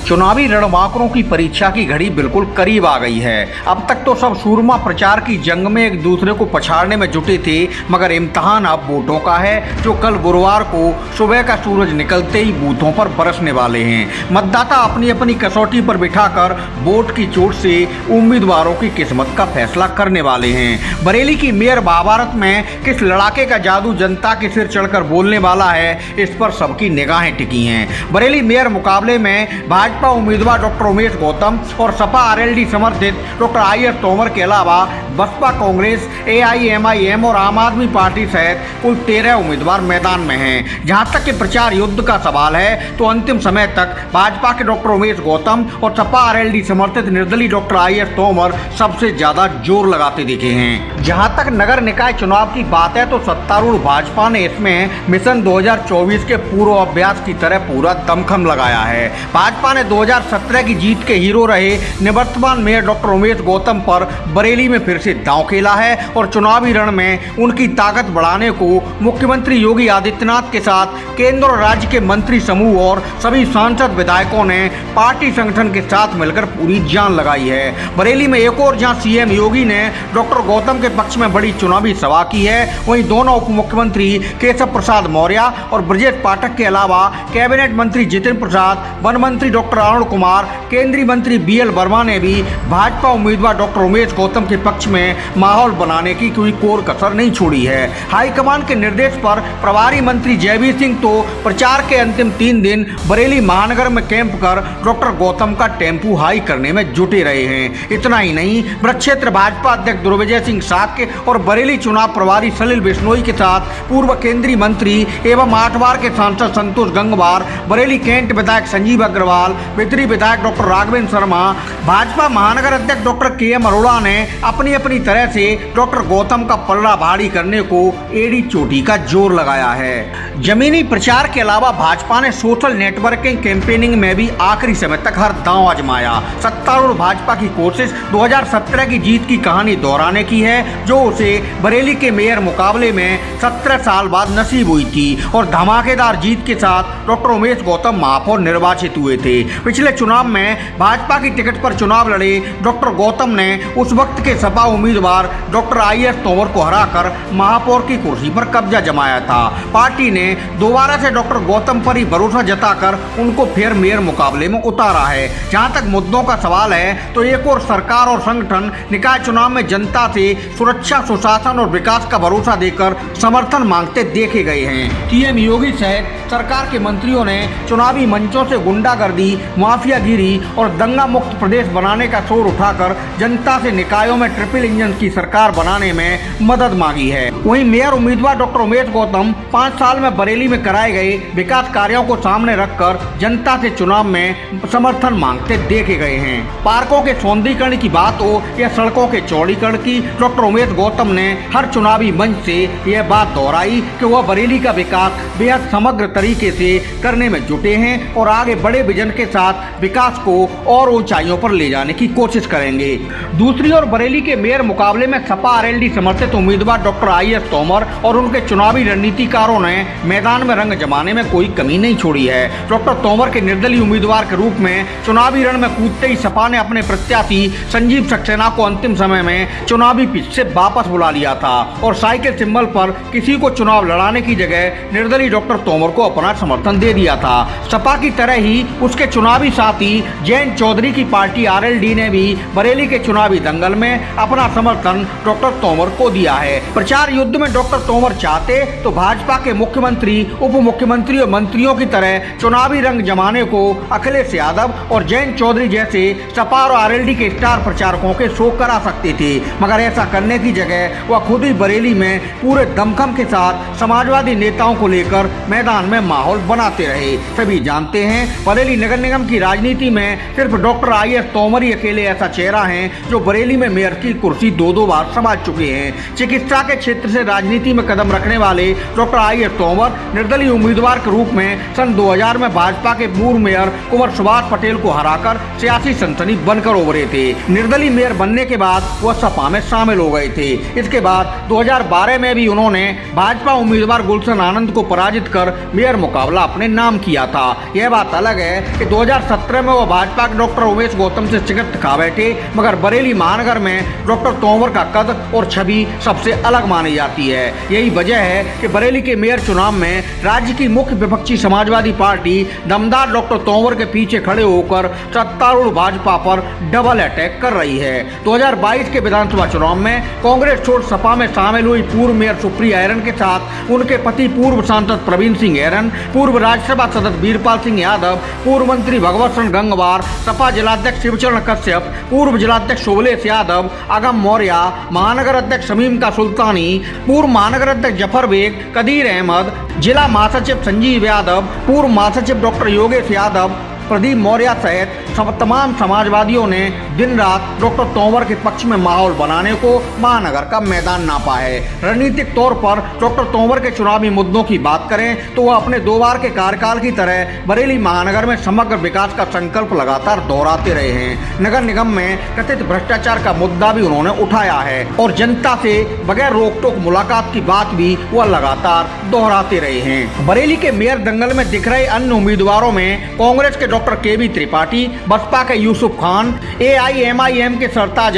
चुनावी रणबांकुरों की परीक्षा की घड़ी बिल्कुल करीब आ गई है। अब तक तो सब सूरमा प्रचार की जंग में एक दूसरे को पछाड़ने में जुटे थे, मगर इम्तिहान अब वोटों का है, जो कल गुरुवार को सुबह का सूरज निकलते ही बूथों पर बरसने वाले हैं। मतदाता अपनी अपनी कसौटी पर बिठाकर वोट की चोट से उम्मीदवारों की किस्मत का फैसला करने वाले हैं। बरेली की मेयर बाबारत में किस लड़ाके का जादू जनता के सिर चढ़कर बोलने वाला है, इस पर सबकी निगाहें टिकी हैं। बरेली मेयर मुकाबले में भाजपा उम्मीदवार डॉक्टर उमेश गौतम और सपा आरएलडी समर्थित डॉक्टर आईएस तोमर के अलावा बसपा, कांग्रेस, एआईएमआईएम और आम आदमी पार्टी सहित कुल 13 उम्मीदवार मैदान में हैं। जहां तक कि प्रचार युद्ध का सवाल है तो अंतिम समय तक भाजपा के डॉक्टर उमेश गौतम और सपा आरएलडी समर्थित निर्दलीय डॉक्टर आईएस तोमर सबसे ज्यादा जोर लगाते दिखे हैं। जहां तक नगर निकाय चुनाव की बात है तो सत्तारूढ़ भाजपा ने इसमें मिशन 2024 के पूर्वाभ्यास की तरह पूरा दमखम लगाया है। भाजपा ने 2017 की जीत के हीरो रहे निवर्तमान मेयर डॉक्टर उमेश गौतम पर बरेली में फिर से दांव खेला है और चुनावी रण में उनकी ताकत बढ़ाने को मुख्यमंत्री योगी आदित्यनाथ के साथ केंद्र और राज्य के मंत्री समूह और सभी सांसद विधायकों ने पार्टी संगठन के साथ मिलकर पूरी जान लगाई है। बरेली में एक और जहां सीएम योगी ने डॉक्टर गौतम के पक्ष में बड़ी चुनावी सभा की है, वहीं दोनों उप मुख्यमंत्री केशव प्रसाद मौर्य और ब्रजेश पाठक के अलावा कैबिनेट मंत्री जितिन प्रसाद, वन मंत्री डॉक्टर अरुण कुमार, केंद्रीय मंत्री बीएल वर्मा ने भी भाजपा उम्मीदवार डॉक्टर उमेश गौतम के पक्ष में माहौल बनाने की कोई कोर कसर नहीं छोड़ी है। हाईकमान के निर्देश पर प्रभारी मंत्री जयवीर सिंह तो प्रचार के अंतिम 3 दिन बरेली महानगर में कैंप कर डॉक्टर गौतम का टेम्पू हाई करने में जुटे रहे हैं। इतना ही नहीं, क्षेत्र भाजपा अध्यक्ष दुर्विजय सिंह साक्य और बरेली चुनाव प्रभारी सलिल बिश्नोई के साथ पूर्व केंद्रीय मंत्री एवं 8 बार के सांसद संतोष गंगवार, बरेली कैंट विधायक संजीव अग्रवाल, बिदरी विधायक डॉक्टर राघवेंद्र शर्मा, भाजपा महानगर अध्यक्ष डॉक्टर केएम अरोड़ा ने अपनी अपनी तरह से डॉक्टर गौतम का पल्ला भारी करने को एड़ी चोटी का जोर लगाया है। जमीनी प्रचार के अलावा भाजपा ने सोशल नेटवर्किंग कैंपेनिंग में भी आखिरी समय तक हर दांव आजमाया। सत्तारूढ़ भाजपा की कोशिश 2017 की जीत की कहानी दोहराने की है, जो उसे बरेली के मेयर मुकाबले में 17 साल बाद नसीब हुई थी और धमाकेदार जीत के साथ डॉक्टर उमेश गौतम महापौर निर्वाचित हुए थे। पिछले चुनाव में भाजपा की टिकट पर चुनाव लड़े डॉक्टर गौतम ने उस वक्त के सपा उम्मीदवार डॉक्टर आईएस तोमर को हराकर महापौर की कुर्सी पर कब्जा जमाया था। पार्टी ने दोबारा से डॉक्टर गौतम पर ही भरोसा जताकर उनको फिर मेयर मुकाबले में उतारा है। जहां तक मुद्दों का सवाल है तो एक और सरकार और संगठन निकाय चुनाव में जनता से सुरक्षा, सुशासन और विकास का भरोसा देकर समर्थन मांगते देखे गए हैं। सीएम योगी सहित सरकार के मंत्रियों ने चुनावी मंचों से गुंडागर्दी, माफियागिरी और दंगा मुक्त प्रदेश बनाने का शोर उठाकर जनता से निकायों में ट्रिपल इंजन की सरकार बनाने में मदद मांगी है। वहीं मेयर उम्मीदवार डॉक्टर उमेश गौतम 5 साल में बरेली में कराए गए विकास कार्यों को सामने रखकर जनता से चुनाव में समर्थन मांगते देखे गए हैं। पार्कों के सौंदर्यीकरण की बात हो या सड़कों के चौड़ीकरण की, डॉक्टर उमेश गौतम ने हर चुनावी मंच से यह बात दोहराई कि वह बरेली का विकास बेहद समग्र तरीके से करने में जुटे हैं और आगे बड़े विजन के साथ विकास को और ऊंचाइयों पर ले जाने की कोशिश करेंगे। दूसरी ओर बरेली के मेयर मुकाबले में सपा आरएलडी समर्थित उम्मीदवार डॉक्टर आईएस तोमर और उनके चुनावी रणनीतिकारों ने मैदान में रंग जमाने में कोई कमी नहीं छोड़ी है। डॉक्टर तोमर के निर्दलीय उम्मीदवार के रूप में चुनावी रण में कूदते ही सपा ने अपने प्रत्याशी संजीव सक्सेना को अंतिम समय में चुनावी पिच से वापस बुला लिया था और साइकिल सिंबल पर किसी को चुनाव लड़ाने की जगह निर्दलीय डॉक्टर तोमर को अपना समर्थन दे दिया था। सपा की तरह ही उसके चुनावी साथी जयंत चौधरी की पार्टी आरएलडी ने भी बरेली के चुनावी दंगल में अपना समर्थन डॉक्टर तोमर को दिया है। प्रचार युद्ध में डॉक्टर तोमर चाहते तो भाजपा के मुख्यमंत्री, उप मुख्यमंत्री और मंत्रियों की तरह चुनावी रंग जमाने को अखिलेश यादव और जयंत चौधरी जैसे सपा और आरएलडी के स्टार प्रचारकों के शो करा सकते थे, मगर ऐसा करने की जगह वह खुद ही बरेली में पूरे दमखम के साथ समाजवादी नेताओं को लेकर मैदान में माहौल बनाते रहे। सभी जानते हैं बरेली नगर निगम की राजनीति में सिर्फ डॉक्टर आईएस तोमर ही अकेले ऐसा चेहरा है जो बरेली में मेयर की कुर्सी 2-2 बार संभाल चुके हैं। चिकित्सा के क्षेत्र से राजनीति में कदम रखने वाले डॉक्टर आईएस तोमर निर्दलीय उम्मीदवार के रूप में सन 2000 में भाजपा के पूर्व मेयर कुंवर सुभाष पटेल को हराकर सियासी सनसनी बनकर उभरे थे। निर्दलीय मेयर बनने के बाद वह सपा में शामिल हो गए थे। इसके बाद 2012 में भी उन्होंने भाजपा उम्मीदवार गुलशन आनंद को पराजित कर मेयर मुकाबला अपने नाम किया था। यह बात अलग है कि 2017 में वो भाजपा के डॉक्टर उमेश गौतम से शिकस्त खा बैठे, मगर बरेली महानगर में डॉक्टर तोमर का कद और छवि सबसे अलग मानी जाती है। यही वजह है कि बरेली के मेयर चुनाव में राज्य की मुख्य विपक्षी समाजवादी पार्टी दमदार डॉक्टर तोमर के पीछे खड़े होकर सत्तारूढ़ भाजपा पर डबल अटैक कर रही है। 2022 के विधानसभा चुनाव में कांग्रेस छोड़ सपा में शामिल हुई पूर्व मेयर सुप्रिया ऐरन के साथ उनके पति पूर्व सांसद प्रवीण सिंह ऐरन, पूर्व राज्यसभा सदस्य वीरपाल सिंह यादव, पूर्व मंत्री भगवत सिंह गंगवार, सपा जिलाध्यक्ष शिवचरण कश्यप, पूर्व जिलाध्यक्ष शोभलेश यादव, अगम मौर्य, महानगर अध्यक्ष शमीम का सुल्तानी, पूर्व महानगर अध्यक्ष जफर बेग, कदीर अहमद, जिला महासचिव संजीव यादव, पूर्व महासचिव डॉक्टर योगेश यादव, प्रदीप मौर्य सहित तमाम समाजवादियों ने दिन रात डॉक्टर तोमर के पक्ष में माहौल बनाने को महानगर का मैदान नापा है। रणनीतिक तौर पर डॉक्टर तोमर के चुनावी मुद्दों की बात करें तो वह अपने 2 बार के कार्यकाल की तरह बरेली महानगर में समग्र विकास का संकल्प लगातार दोहराते रहे हैं। नगर निगम में कथित भ्रष्टाचार का मुद्दा भी उन्होंने उठाया है और जनता से बगैर रोक टोक मुलाकात की बात भी वह लगातार दोहराते रहे हैं। बरेली के मेयर दंगल में दिख रहे अन्य उम्मीदवारों में कांग्रेस के डॉक्टर केबी त्रिपाठी, बसपा के यूसुफ खान, एआईएमआईएम के सरताज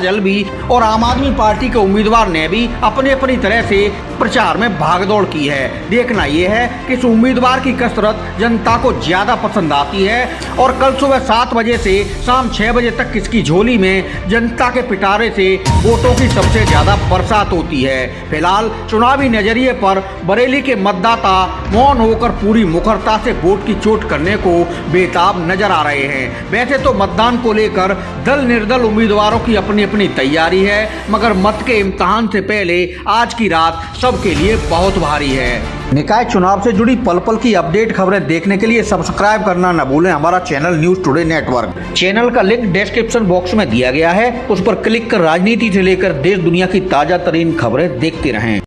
अलवी और आम आदमी पार्टी के उम्मीदवार ने भी अपनी अपनी तरह से प्रचार में भागदौड़ की है। देखना यह है कि इस उम्मीदवार की कसरत जनता को ज्यादा पसंद आती है और कल सुबह 7 बजे से शाम 6 बजे तक किसकी झोली में जनता के पिटारे से वोटों की सबसे ज्यादा बरसात होती है। फिलहाल चुनावी नजरिए पर बरेली के मतदाता मौन होकर पूरी मुखरता से वोट की चोट करने को बेताब नजर आ रहे हैं। वैसे तो मतदान को लेकर दल निर्दल उम्मीदवारों की अपनी अपनी तैयारी है, मगर मत के इम्तिहान से पहले आज की रात सबके लिए बहुत भारी है। निकाय चुनाव से जुड़ी पल पल की अपडेट खबरें देखने के लिए सब्सक्राइब करना न भूलें हमारा channel news today network. Channel का लिंक डिस्क्रिप्शन बॉक्स में दिया गया है, उस पर क्लिक कर राजनीति से लेकर देश दुनिया की ताजा तरीन खबरें देखते रहें।